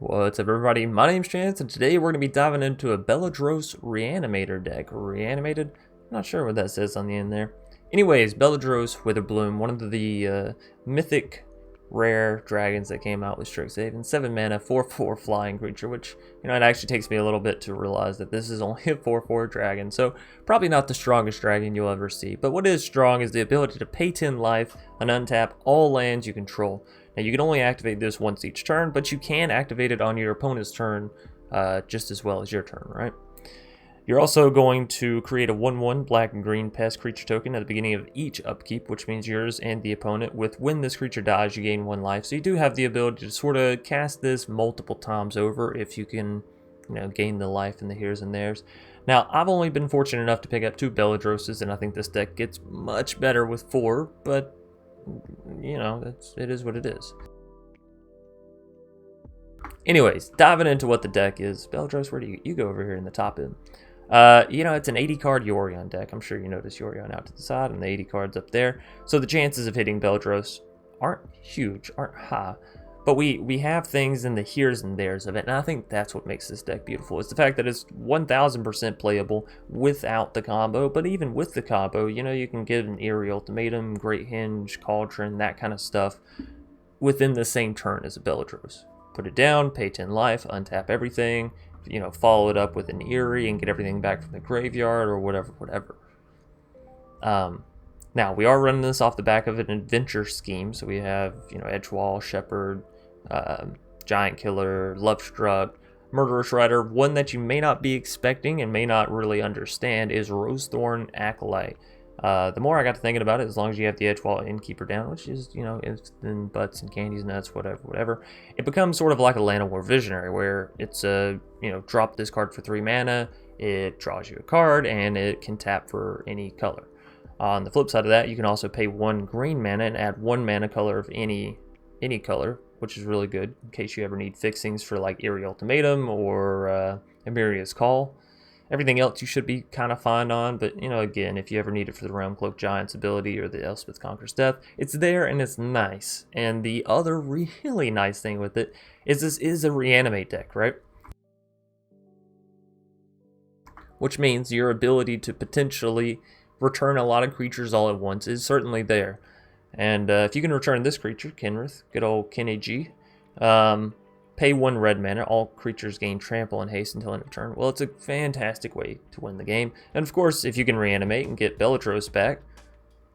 What's up, everybody? My name's Chance, and today we're going to be diving into a Beledros Reanimator deck. Reanimated? Not sure what that says on the end there. Anyways, Beledros Witherbloom, one of the mythic rare dragons that came out with Strixhaven. 7 mana, 4/4 flying creature, which, it actually takes me a little bit to realize that this is only a 4/4 dragon, so probably not the strongest dragon you'll ever see. But what is strong is the ability to pay 10 life and untap all lands you control. Now, you can only activate this once each turn, but you can activate it on your opponent's turn just as well as your turn, right? You're also going to create a 1/1 black and green pest creature token at the beginning of each upkeep, which means yours and the opponent, with when this creature dies, you gain 1 life. So you do have the ability to sort of cast this multiple times over if you can, gain the life in the here's and there's. Now, I've only been fortunate enough to pick up 2 Beledroses, and I think this deck gets much better with 4, but it is what it is. Anyways, diving into what the deck is. Beledros, where do you go over here in the top end? It's an 80 card Yorion deck. I'm sure you notice Yorion out to the side and the 80 cards up there. So the chances of hitting Beledros aren't huge, aren't high. But we have things in the here's and there's of it, and I think that's what makes this deck beautiful. It's the fact that it's 1000% playable without the combo, but even with the combo, you can get an Eerie Ultimatum, Great Hinge, Cauldron, that kind of stuff within the same turn as a Beledros. Put it down, pay 10 life, untap everything, follow it up with an Eerie and get everything back from the graveyard or whatever. Now, we are running this off the back of an adventure scheme, so we have, Edgewall, Shepherd, Giant Killer, Lovestruck, Murderous Rider. One that you may not be expecting and may not really understand is Rosethorn Acolyte. The more I got to thinking about it, as long as you have the Edgewall Innkeeper down, which is, instant butts and candies, nuts, whatever, it becomes sort of like a Llanowar Visionary, where it's drop this card for 3 mana, it draws you a card, and it can tap for any color. On the flip side of that, you can also pay 1 green mana and add 1 mana color of any color, which is really good in case you ever need fixings for like Eerie Ultimatum or Emeria's Call. Everything else you should be kind of fine on, but again, if you ever need it for the Realm Cloak Giant's ability or the Elspeth Conquers Death, it's there and it's nice. And the other really nice thing with it is this is a reanimate deck, right? Which means your ability to potentially return a lot of creatures all at once is certainly there. And if you can return this creature, Kenrith, good old Kenny G, pay 1 red mana, all creatures gain trample and haste until end of turn. Well, it's a fantastic way to win the game. And of course, if you can reanimate and get Beledros back,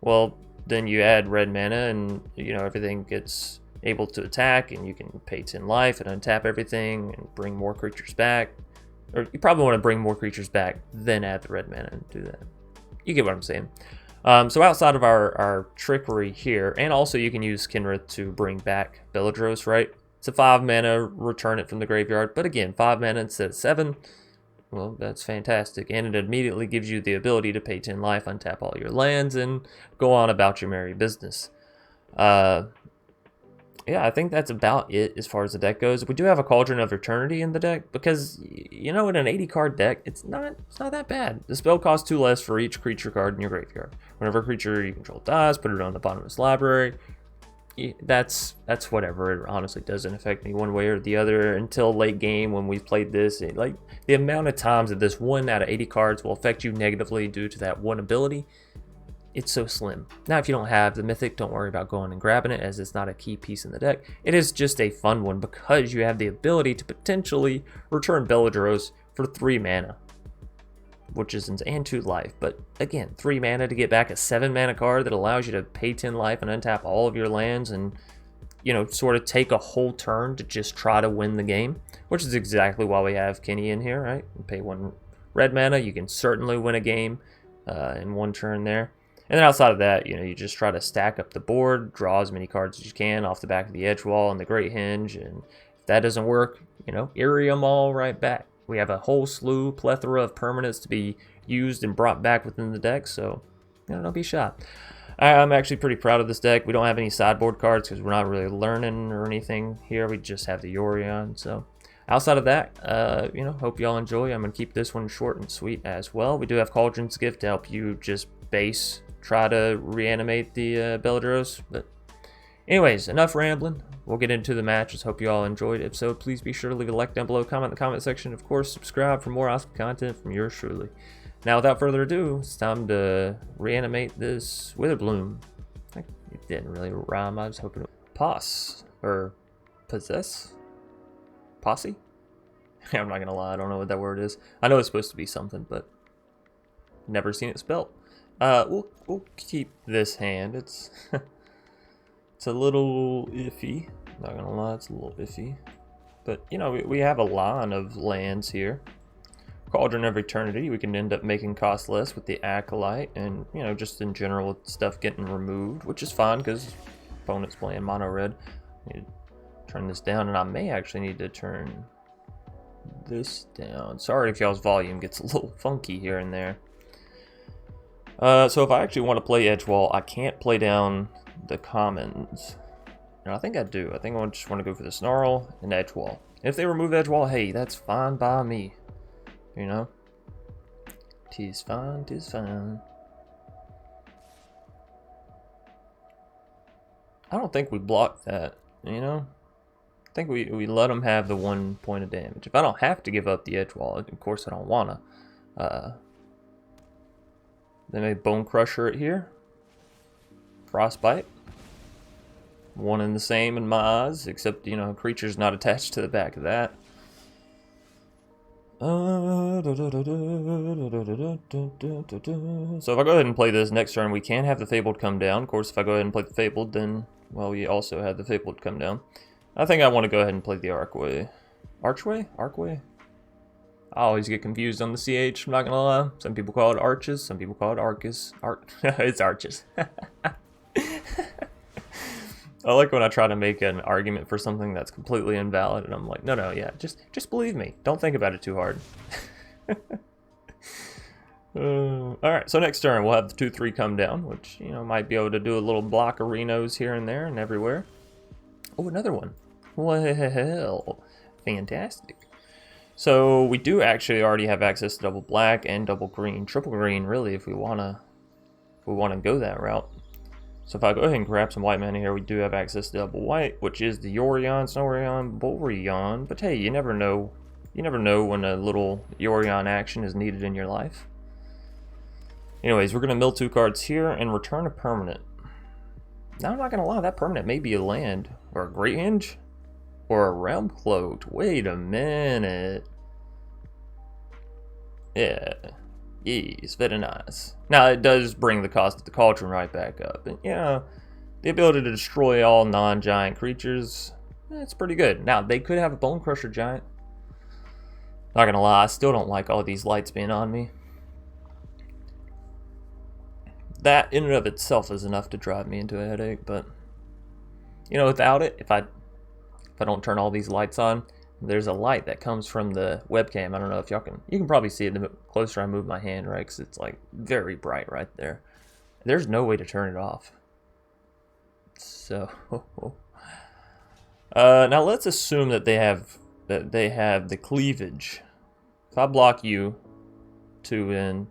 well, then you add red mana and, everything gets able to attack, and you can pay 10 life and untap everything and bring more creatures back. Or you probably want to bring more creatures back, then add the red mana and do that. You get what I'm saying. So outside of our trickery here, and also you can use Kenrith to bring back Beledros, right? It's a 5 mana, return it from the graveyard. But again, 5 mana instead of 7, well, that's fantastic. And it immediately gives you the ability to pay 10 life, untap all your lands, and go on about your merry business. Yeah, I think that's about it as far as the deck goes. We do have a Cauldron of Eternity in the deck because, in an 80 card deck, it's not that bad. The spell costs 2 less for each creature card in your graveyard. Whenever a creature you control dies, put it on the bottom of its library. That's whatever. It honestly doesn't affect me one way or the other until late game when we've played this. Like, the amount of times that this 1 out of 80 cards will affect you negatively due to that one ability, it's so slim. Now, if you don't have the Mythic, don't worry about going and grabbing it, as it's not a key piece in the deck. It is just a fun one because you have the ability to potentially return Beledros for 3 mana, which is and 2 life. But again, 3 mana to get back a 7 mana card that allows you to pay 10 life and untap all of your lands and, sort of take a whole turn to just try to win the game, which is exactly why we have Kenny in here, right? You pay 1 red mana, you can certainly win a game in 1 turn there. And then outside of that, you just try to stack up the board, draw as many cards as you can off the back of the Edgewall and the Great Hinge, and if that doesn't work, Eerie them all right back. We have a whole plethora of permanents to be used and brought back within the deck, so don't be shy. I'm actually pretty proud of this deck. We don't have any sideboard cards because we're not really learning or anything here. We just have the Yorion, so outside of that, hope y'all enjoy. I'm going to keep this one short and sweet as well. We do have Cauldron's Gift to help you just try to reanimate the Beledros, but Anyways, enough rambling. We'll get into the matches. Hope you all enjoyed. If so, please be sure to leave a like down below, comment in the comment section. Of course, subscribe for more awesome content from yours truly. Now, without further ado, it's time to reanimate this Witherbloom. It didn't really rhyme. I was hoping it would poss or possess. Posse? I'm not gonna lie. I don't know what that word is. I know it's supposed to be something, but never seen it spelled. We'll keep this hand. It's it's a little iffy. Not gonna lie, it's a little iffy. But you know, we have a line of lands here. Cauldron of Eternity, we can end up making cost less with the Acolyte, and you know, just in general with stuff getting removed, which is fine because opponent's playing mono red. Need to turn this down, and I may actually need to turn this down. Sorry if y'all's volume gets a little funky here and there. So if I actually want to play Edgewall, I can't play down the commons. And I think I do. I think I just want to go for the Snarl and Edgewall. If they remove Edgewall, hey, that's fine by me. You know? 'Tis fine, 'tis fine. I don't think we blocked that, you know? I think we let them have the 1 point of damage. If I don't have to give up the Edgewall, of course I don't wanna. They may Bone Crusher it here. Frostbite. One and the same in my eyes, except, you know, creature's not attached to the back of that. So if I go ahead and play this next turn, we can have the Fabled come down. Of course, if I go ahead and play the Fabled, then, well, we also have the Fabled come down. I think I want to go ahead and play the Archway. Archway? Archway? I always get confused on the CH, I'm not gonna lie. Some people call it Arches, some people call it Arcus. It's Arches. I like when I try to make an argument for something that's completely invalid, and I'm like, no, yeah, just believe me. Don't think about it too hard. Alright, so next turn we'll have the 2-3 come down, which, you know, might be able to do a little block of Renos here and there and everywhere. Oh, another one. Well, fantastic. So we do actually already have access to double black and double green, triple green, really, if we wanna go that route. So if I go ahead and grab some white mana here, we do have access to double white, which is the Yorion, Snorion, Boreon. But hey, you never know. You never know when a little Yorion action is needed in your life. Anyways, we're gonna mill 2 cards here and return a permanent. Now I'm not gonna lie, that permanent may be a land, or a Great Hinge, or a Realm Cloaked. Wait a minute. Yeah. Yes, very nice. Now, it does bring the cost of the Cauldron right back up. And, you know, the ability to destroy all non-giant creatures, it's pretty good. Now, they could have a Bone Crusher Giant. Not gonna lie, I still don't like all these lights being on me. That, in and of itself, is enough to drive me into a headache, but, you know, without it, if I don't turn all these lights on, there's a light that comes from the webcam. I don't know if y'all can, you can probably see it the closer I move my hand, right? Because it's like very bright right there. There's no way to turn it off. So, now let's assume that they have the cleavage. If I block you, 2 in,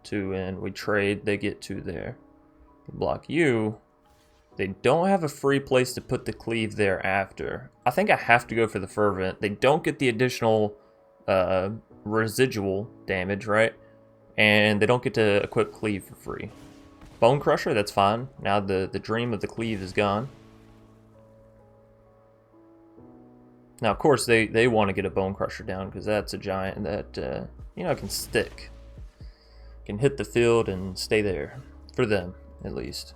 2 in, we trade, they get 2 there. Block you. They don't have a free place to put the cleave thereafter. I think I have to go for the Fervent. They don't get the additional residual damage, right? And they don't get to equip cleave for free. Bone Crusher, that's fine. Now the dream of the cleave is gone. Now, of course, they want to get a Bone Crusher down because that's a giant that, you know, can stick. Can hit the field and stay there. For them, at least.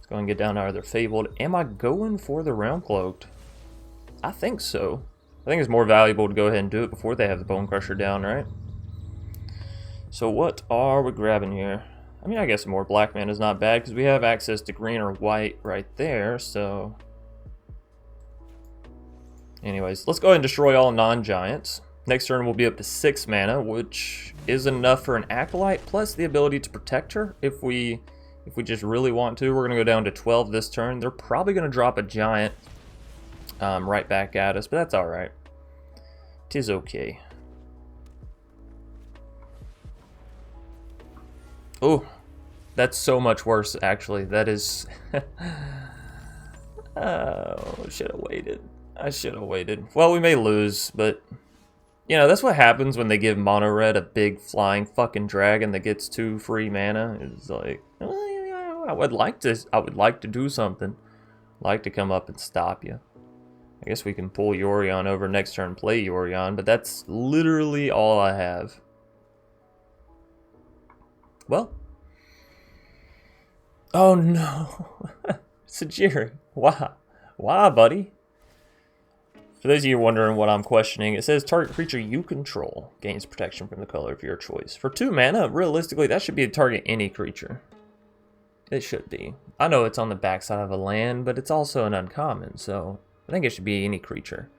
Go and get down to either Fabled. Am I going for the Realm Cloaked? I think so. I think it's more valuable to go ahead and do it before they have the Bone Crusher down, right? So what are we grabbing here? I mean, I guess more black mana is not bad because we have access to green or white right there, so... Anyways, let's go ahead and destroy all non-giants. Next turn we'll be up to 6 mana, which is enough for an Acolyte, plus the ability to protect her if we just really want to. We're going to go down to 12 this turn. They're probably going to drop a giant right back at us, but that's alright. 'Tis okay. Oh, that's so much worse, actually. That is... Oh, should have waited. I should have waited. Well, we may lose, but you know, that's what happens when they give Mono Red a big flying fucking dragon that gets 2 free mana. It's like, I would like to do something. Like to come up and stop you. I guess we can pull Yorion over next turn, play Yorion, but that's literally all I have. Well. Oh no. Sajiri. Why? Why, buddy? For those of you wondering what I'm questioning, it says target creature you control gains protection from the color of your choice. For 2 mana, realistically, that should be to target any creature. It should be. I know it's on the backside of a land, but it's also an uncommon, so I think it should be any creature.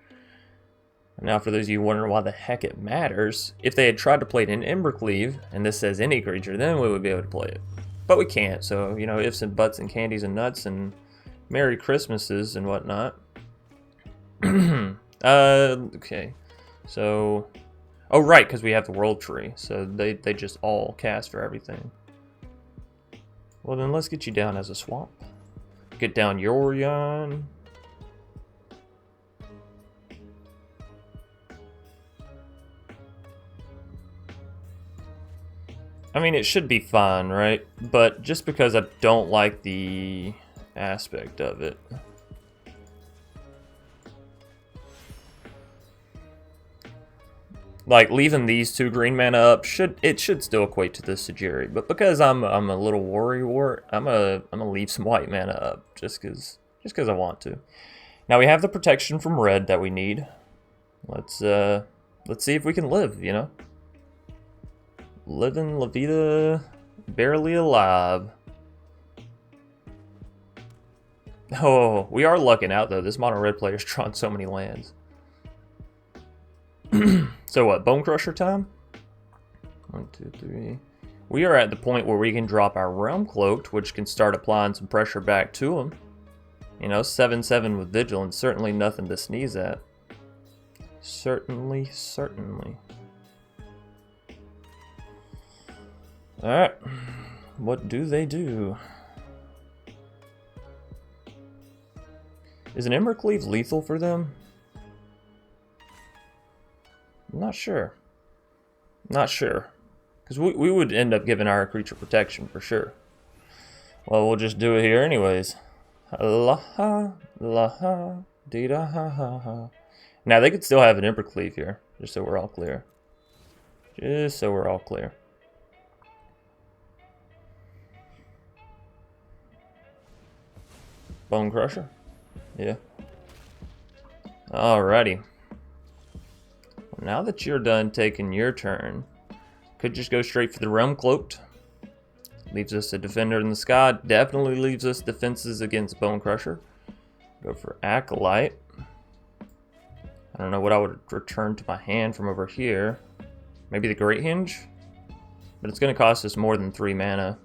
Now, for those of you wondering why the heck it matters, if they had tried to play it in Embercleave, and this says any creature, then we would be able to play it. But we can't, so, you know, ifs and buts and candies and nuts and Merry Christmases and whatnot. Okay. So, oh right, because we have the World Tree, so they just all cast for everything. Well then, let's get you down as a swamp. Get down Yorion. I mean, it should be fine, right? But just because I don't like the aspect of it. Like, leaving these 2 green mana up should still equate to the Sajiri, but because I'm a little worrywart, I'm gonna leave some white mana up just cause I want to. Now we have the protection from red that we need. Let's see if we can live, you know? Living La Vida, barely alive. Oh, we are lucking out though. This mono red player's drawn so many lands. So what, Bone Crusher time? 1, 2, 3. We are at the point where we can drop our Realm Cloaked, which can start applying some pressure back to him. You know, 7/7 with Vigilance, certainly nothing to sneeze at. Certainly. Alright, what do they do? Is an Embercleave lethal for them? I'm not sure. Not sure. Because we would end up giving our creature protection for sure. Well, we'll just do it here anyways. La ha, dee da ha ha ha. Now, they could still have an Embercleave here, just so we're all clear. Just so we're all clear. Bone Crusher? Yeah. Alrighty. Now that you're done taking your turn, could just go straight for the Realm Cloaked. Leaves us a Defender in the Sky. Definitely leaves us defenses against Bone Crusher. Go for Acolyte. I don't know what I would return to my hand from over here. Maybe the Great Hinge? But it's going to cost us more than 3 mana.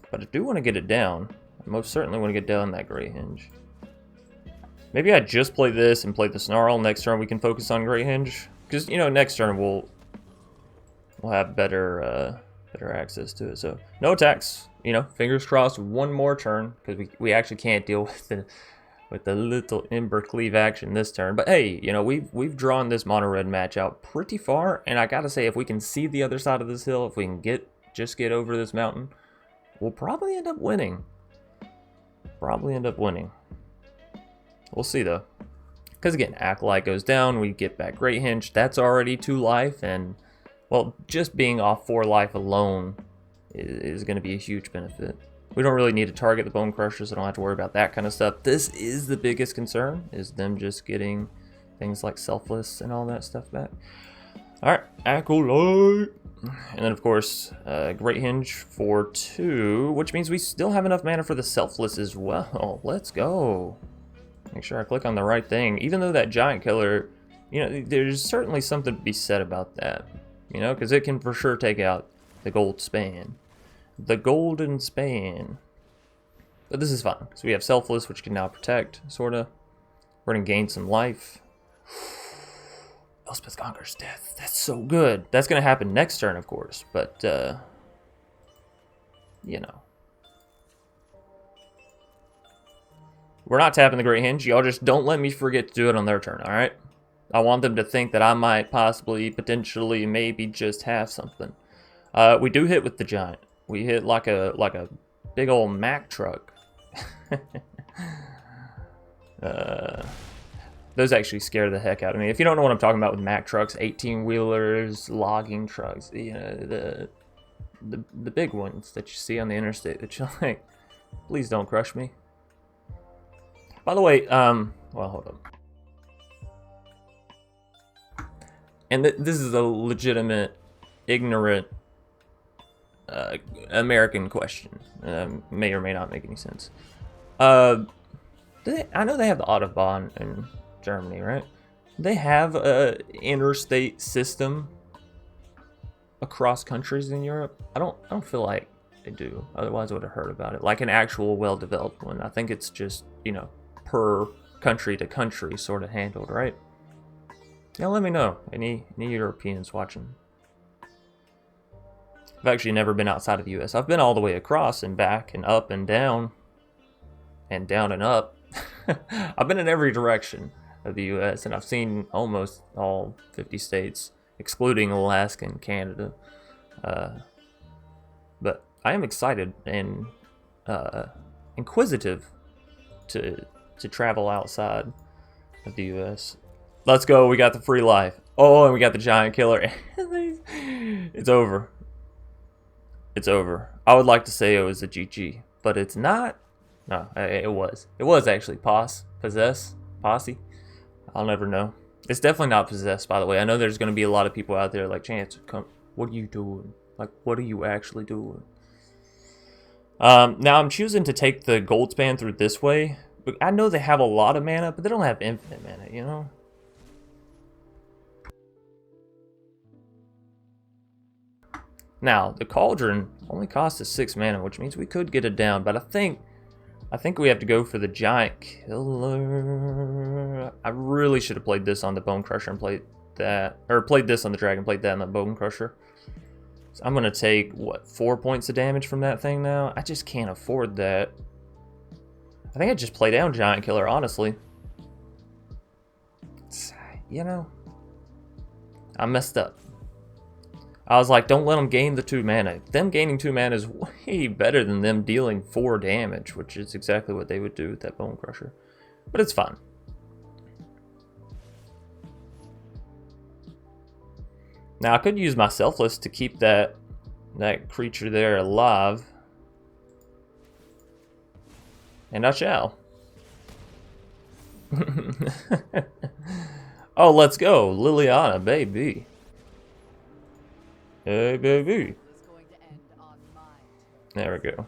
But I do want to get it down. I most certainly want to get down that Great Hinge. Maybe I just play this and play the Snarl. Next turn we can focus on Great Hinge. Because, you know, next turn we'll have better access to it. So, no attacks. You know, fingers crossed, 1 more turn. Because we actually can't deal with the little Embercleave action this turn. But hey, you know, we've drawn this mono red match out pretty far. And I gotta say, if we can see the other side of this hill, if we can just get over this mountain, we'll probably end up winning. We'll see though. Because again, Acolyte goes down, we get back Great Hinge. That's already 2 life, and well, just being off 4 life alone is going to be a huge benefit. We don't really need to target the Bone Crushers, so I don't have to worry about that kind of stuff. This is the biggest concern, is them just getting things like Selfless and all that stuff back. Alright, Acolyte. And then, of course, Great Hinge for 2, which means we still have enough mana for the Selfless as well. Let's go. Make sure I click on the right thing. Even though that Giant Killer, you know, there's certainly something to be said about that. You know, because it can for sure take out the Gold Span. The Golden Span. But this is fine, because we have Selfless, which can now protect, sort of. We're going to gain some life. Elspeth Conquers Death. That's so good. That's going to happen next turn, of course. But, you know. We're not tapping the Great Henge. Y'all just don't let me forget to do it on their turn, alright? I want them to think that I might possibly, potentially, maybe just have something. We do hit with the Giant. We hit like a big old Mack truck. Those actually scare the heck out of me. If you don't know what I'm talking about with Mack trucks, 18-wheelers, logging trucks, you know, the big ones that you see on the interstate that you're like, please don't crush me. By the way, well, hold up. And this is a legitimate, ignorant, American question. May or may not make any sense. I know they have the Autobahn in Germany, right? They have a interstate system across countries in Europe. I don't feel like they do. Otherwise, I would have heard about it. Like an actual well-developed one. I think it's just, you know, per country to country sort of handled, right? Yeah, let me know. Any Europeans watching? I've actually never been outside of the US. I've been all the way across and back and up and down and up. I've been in every direction of the US, and I've seen almost all 50 states, excluding Alaska and Canada. But I am excited and inquisitive to travel outside of the US. Let's go, we got the free life. Oh, and we got the giant killer. It's over. It's over. I would like to say it was a GG, but it's not. No, it was. It was actually possess. I'll never know. It's definitely not possessed, by the way. I know there's going to be a lot of people out there like, Chance, come, what are you doing? Like, what are you actually doing? Now I'm choosing to take the gold span through this way. I know they have a lot of mana, but they don't have infinite mana, you know? Now, the Cauldron only costs us 6 mana, which means we could get it down, but I think we have to go for the Giant Killer. I really should have played this on the Bone Crusher and played that, or played this on the Dragon, played that on the Bone Crusher. So I'm gonna take, what, 4 points of damage from that thing now? I just can't afford that. I think I just play down Giant Killer, honestly. You know, I messed up. I was like, don't let them gain the 2 mana. Them gaining 2 mana is way better than them dealing 4 damage, which is exactly what they would do with that Bone Crusher. But it's fine. Now, I could use my Selfless to keep that creature there alive. And I shall. Oh, let's go. Liliana, baby. Hey, baby. There we go.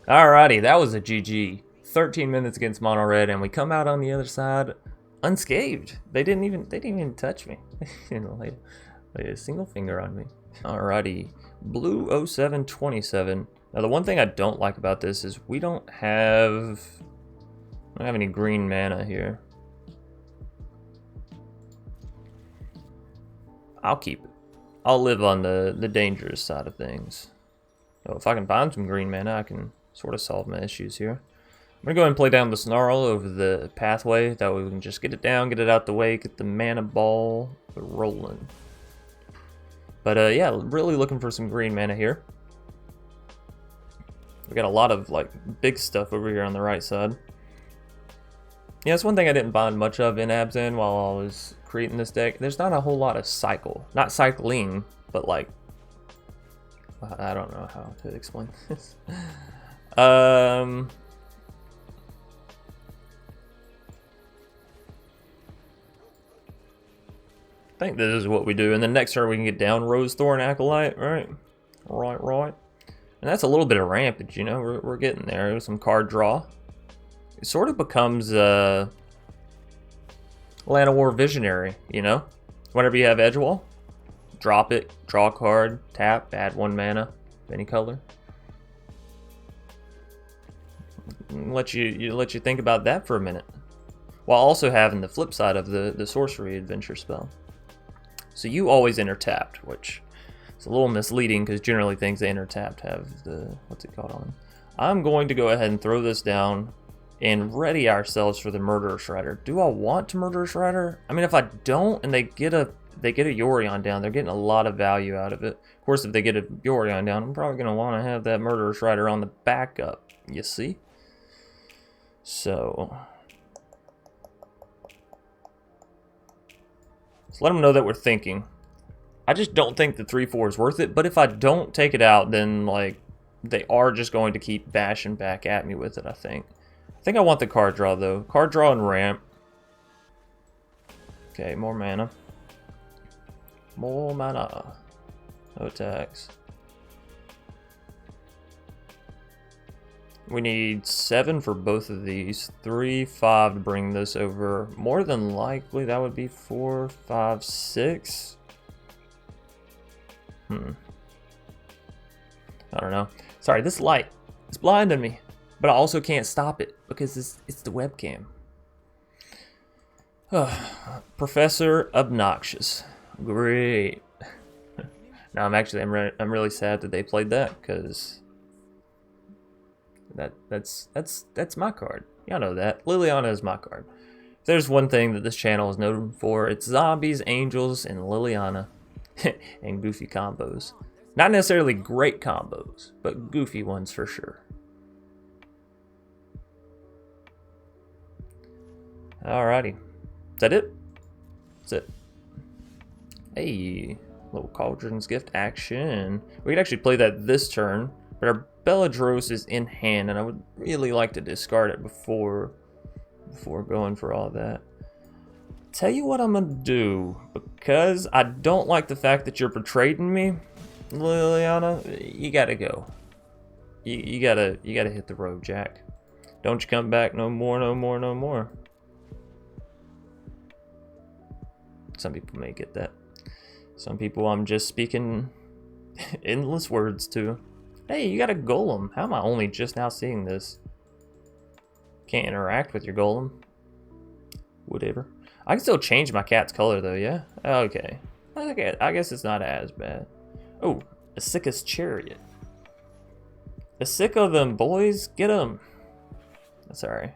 Alrighty, that was a GG. 13 minutes against Mono Red, and we come out on the other side unscathed. They didn't even touch me. You know, lay a single finger on me. Alrighty, Blue 0727. Now, the one thing I don't like about this is we don't have any green mana here. I'll keep it. I'll live on the dangerous side of things. So if I can find some green mana, I can sort of solve my issues here. I'm going to go ahead and play down the Snarl over the pathway. That way we can just get it down, get it out the way, get the mana ball rolling. But yeah, really looking for some green mana here. We got a lot of like big stuff over here on the right side. Yeah, that's one thing I didn't find much of in Abzan while I was creating this deck. There's not a whole lot of cycle. Not cycling, but like, I don't know how to explain this. I think this is what we do. And then next turn we can get down Rose Thorn Acolyte, right? Right. And that's a little bit of rampage, you know, we're getting there. There's some card draw. It sort of becomes Land of War Visionary, you know? Whenever you have Edgewall, drop it, draw a card, tap, add 1 mana of any color. Let you think about that for a minute. While also having the flip side of the Sorcery Adventure spell. So you always enter tapped, which is a little misleading because generally things they enter tapped have the, what's it called on them. I'm going to go ahead and throw this down and ready ourselves for the Murderous Rider. Do I want to Murderous Rider? I mean, if I don't and they get a Yorion down, they're getting a lot of value out of it. Of course, if they get a Yorion down, I'm probably going to want to have that Murderous Rider on the backup, you see? So let them know that we're thinking. I just don't think the 3/4 is worth it, but if I don't take it out, then, like, they are just going to keep bashing back at me with it, I think. I think I want the card draw, though. Card draw and ramp. Okay, more mana. More mana. No attacks. We need 7 for both of these. 3, 5 to bring this over. More than likely, that would be 4, 5, 6. I don't know. Sorry, this light is blinding me. But I also can't stop it because it's the webcam. Professor Obnoxious. Great. Now I'm really sad that they played that, because that's my card. Y'all know that. Liliana is my card. If there's one thing that this channel is known for, it's zombies, angels, and Liliana. And goofy combos. Not necessarily great combos, but goofy ones for sure. Alrighty. Is that it? That's it. Hey, little Cauldron's Gift action. We could actually play that this turn, but our Beledros is in hand, and I would really like to discard it before going for all that. Tell you what I'm gonna do, because I don't like the fact that you're betraying me, Liliana. You gotta go. You gotta hit the road, Jack. Don't you come back no more, no more, no more. Some people may get that. Some people I'm just speaking endless words to. Hey, you got a golem. How am I only just now seeing this? Can't interact with your golem. Whatever. I can still change my cat's color though, yeah? Okay. I guess it's not as bad. Oh, Asika's Chariot. Asika them boys, get them. Sorry.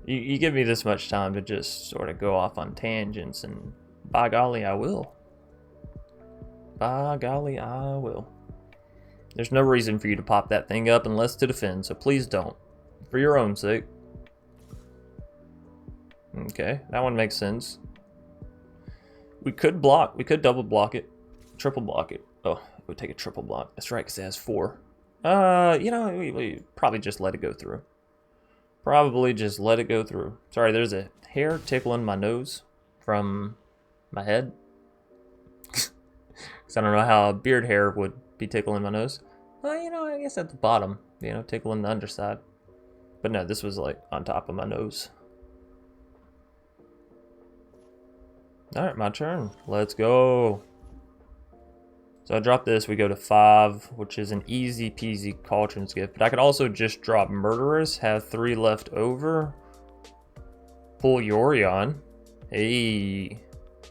You give me this much time to just sort of go off on tangents, and by golly, I will. By golly, I will. There's no reason for you to pop that thing up unless to defend, so please don't. For your own sake. Okay, that one makes sense. We could block. We could double block it. Triple block it. Oh, it would take a triple block. That's right, because it has 4. You know, we probably just let it go through. Probably just let it go through. Sorry, there's a hair tickling my nose from my head. Because I don't know how a beard hair would be tickling my nose. Well, you know, I guess at the bottom, you know, tickling the underside. But no, this was like on top of my nose. Alright, my turn. Let's go. So I drop this, we go to 5, which is an easy peasy Cauldron's Gift. But I could also just drop Murderous, have 3 left over. Pull Yorion. Hey.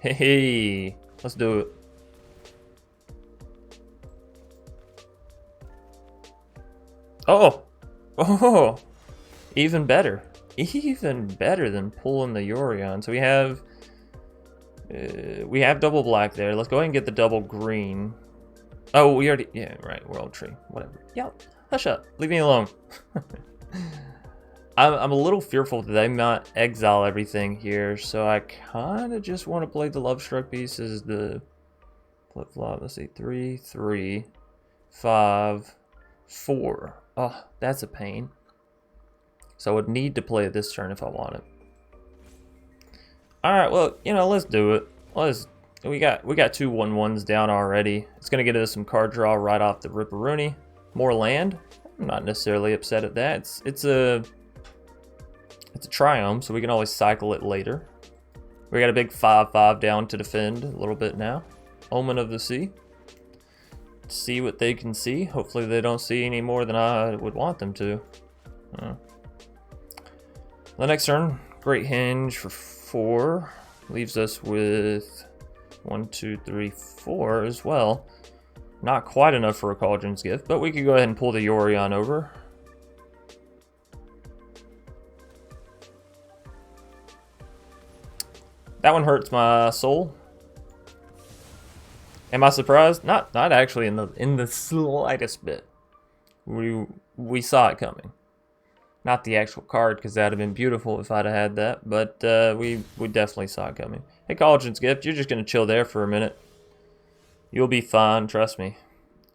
Hey. Let's do it. Oh. Oh. Even better. Even better than pulling the Yorion. So we have double black there. Let's go ahead and get the double green. Oh, we already... Yeah, right. World Tree. Whatever. Yeah. Hush up. Leave me alone. I'm a little fearful that they might exile everything here, so I kind of just want to play the Love Struck pieces. The flip-flop. Let's see. 3, 3, 5, 4. Oh, that's a pain. So I would need to play it this turn if I want it. Alright, well, you know, let's do it. We got 2 1/1s down already. It's gonna get us some card draw right off the ripperoonie. More land. I'm not necessarily upset at that. It's a triumph, so we can always cycle it later. We got a big 5/5 down to defend a little bit now. Omen of the Sea. See what they can see. Hopefully they don't see any more than I would want them to. The next turn, Great Hinge for 4. Leaves us with 1, 2, 3, 4 as well. Not quite enough for a Cauldron's Gift, but we could go ahead and pull the Yorion over. That one hurts my soul. Am I surprised? Not actually in the slightest bit. We saw it coming. Not the actual card, because that'd have been beautiful if I'd have had that, but we definitely saw it coming. Hey, Collagen's Gift, you're just gonna chill there for a minute. You'll be fine, trust me.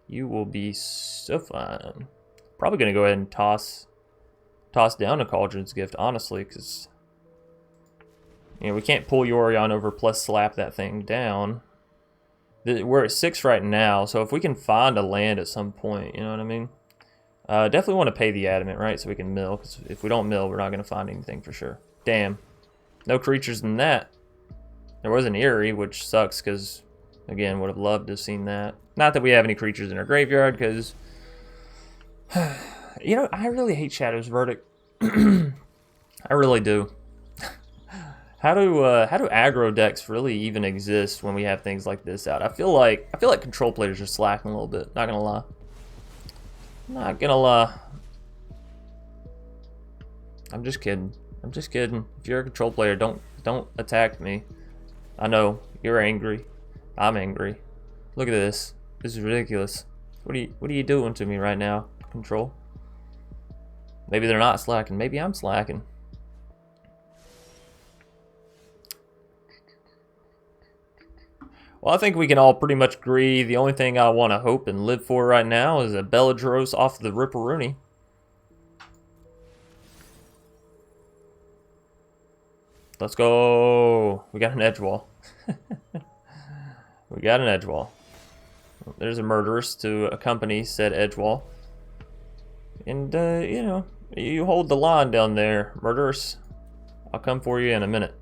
You will be so fine. Probably gonna go ahead and toss down a Collagen's Gift, honestly, because we can't pull Yorion over plus slap that thing down. We're at 6 right now, so if we can find a land at some point, you know what I mean? Definitely want to pay the adamant, right? So we can mill, because if we don't mill, we're not going to find anything for sure. Damn. No creatures in that. There was an Eerie, which sucks, because, again, would have loved to have seen that. Not that we have any creatures in our graveyard, because, I really hate Shadow's Verdict. I really do. How do aggro decks really even exist when we have things like this out? I feel like control players are slacking a little bit. Not gonna lie. Not gonna lie. I'm just kidding. I'm just kidding. If you're a control player, don't attack me. I know you're angry. I'm angry. Look at this. This is ridiculous. What are you doing to me right now, control? Maybe they're not slacking. Maybe I'm slacking. Well, I think we can all pretty much agree the only thing I want to hope and live for right now is a Beledros off the Ripperoonie. Let's go. We got an edge wall. We got an edge wall. There's a Murderous to accompany said edge wall. And, you hold the line down there, Murderous. I'll come for you in a minute.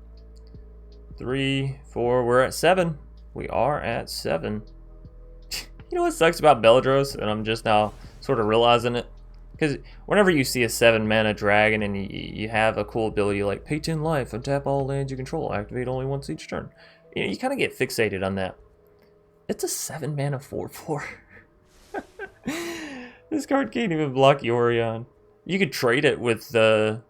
3, 4, we're at 7. We are at 7. You know what sucks about Beledros, and I'm just now sort of realizing it? Because whenever you see a 7-mana dragon and you have a cool ability like pay 10 life, untap all lands you control, activate only once each turn, you kind of get fixated on that. It's a 7-mana 4/4. This card can't even block Yorion. You could trade it with the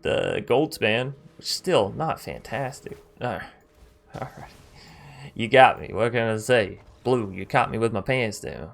Goldspan, which is still not fantastic. Alright. You got me. What can I say? Blue, you caught me with my pants down.